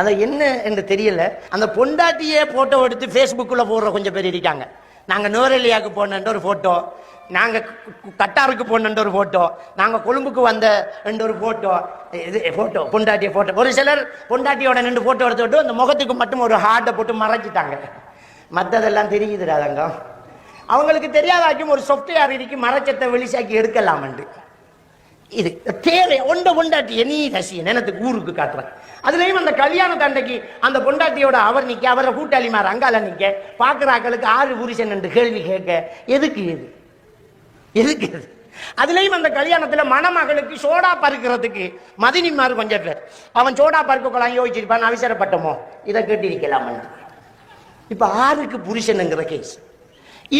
அதை என்ன என்று தெரியல. அந்த பொண்டாட்டியே போட்டோ எடுத்து ஃபேஸ்புக்கில் போடுற கொஞ்சம் பேர் இருக்காங்க. நாங்கள் நோரெலியாவுக்கு போன ஒரு ஃபோட்டோ, நாங்கள் கட்டாருக்கு போன ஒரு ஃபோட்டோ, நாங்கள் கொழும்புக்கு வந்த ஒரு ஃபோட்டோ, இது ஃபோட்டோ பொண்டாட்டிய ஃபோட்டோ. ஒரு சிலர் பொண்டாட்டியோட 2 ஃபோட்டோ எடுத்துவிட்டு அந்த முகத்துக்கு மட்டும் ஒரு ஹார்ட்டை போட்டு மறைச்சிட்டாங்க. மற்றதெல்லாம் தெரியுதுடா தங்கம். அவங்களுக்கு தெரியாதாக்கும் ஒரு சாஃப்ட்வேர் இருக்கு, மறைச்சத்தை வெளிச்சாக்கி எடுக்கலாமண்டு. இது தேவை ஒண்ட பொண்டாட்டி நீ ரசிகன் எனக்கு ஊருக்கு காட்டுறேன். அதுலயும் அந்த கல்யாண தண்டைக்கு அந்த பொண்டாட்டியோட அவர் நிக்க, அவரை கூட்டாளிமார் அங்கால நிக்க, பாக்குறாக்களுக்கு 6 புருஷன் என்று கேள்வி கேட்க எதுக்கு இது எதுக்கு இது? அதுலயும் அந்த கல்யாணத்துல மணமகளுக்கு சோடா பருக்கிறதுக்கு மதினிமார் கொஞ்சம் பேர், அவன் சோடா பருக்கலாம் யோசிச்சிருப்பான், அவசரப்பட்டமோ இதை கேட்டிருக்கலாம். இப்ப 6க்கு புருஷனுங்கிற கேஸ்.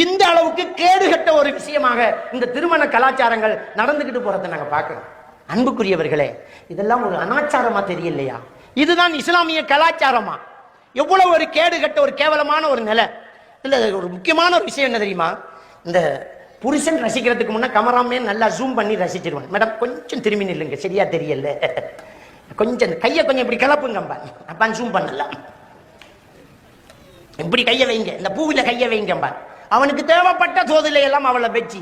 இந்த அளவுக்கு கேடுகட்ட ஒரு விஷயமாக இந்த திருமண கலாச்சாரங்கள் நடந்துகிட்டு போறதை நாங்க பார்க்கிறோம். அன்புக்குரியவர்களே, இதெல்லாம் ஒரு அனாச்சாரமா தெரியலையா? இதுதான் இஸ்லாமிய கலாச்சாரமா? எவ்வளவு ஒரு கேடுகட்ட ஒரு கேவலமான ஒரு நிலை. இல்ல, ஒரு முக்கியமான ஒரு விஷயம் என்ன தெரியுமா? இந்த புருஷன் ரசிக்கிறதுக்கு முன்ன கமராமே நல்லா ஜூம் பண்ணி ரசிச்சிருவான். மேடம் கொஞ்சம் திரும்பி நில்லுங்க, சரியா தெரியல, கொஞ்சம் கையை கொஞ்சம் இப்படி கிளப்புங்கம்பா, அப்பான் ஜூம் பண்ணலாம், இப்படி கையை வைங்க, இந்த பூவில கையை வைங்கம்பா. அவனுக்கு தேவைப்பட்ட சோதனை எல்லாம் அவளை வச்சு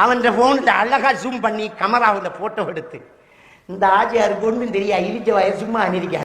அவன் போன்ல அழகா ஜூம் பண்ணி கமராவில் போட்டோ எடுத்து இந்த ஆஜியாருக்கு ஒன்றும் தெரியா, இருக்க வயசுமா அனிருக்கா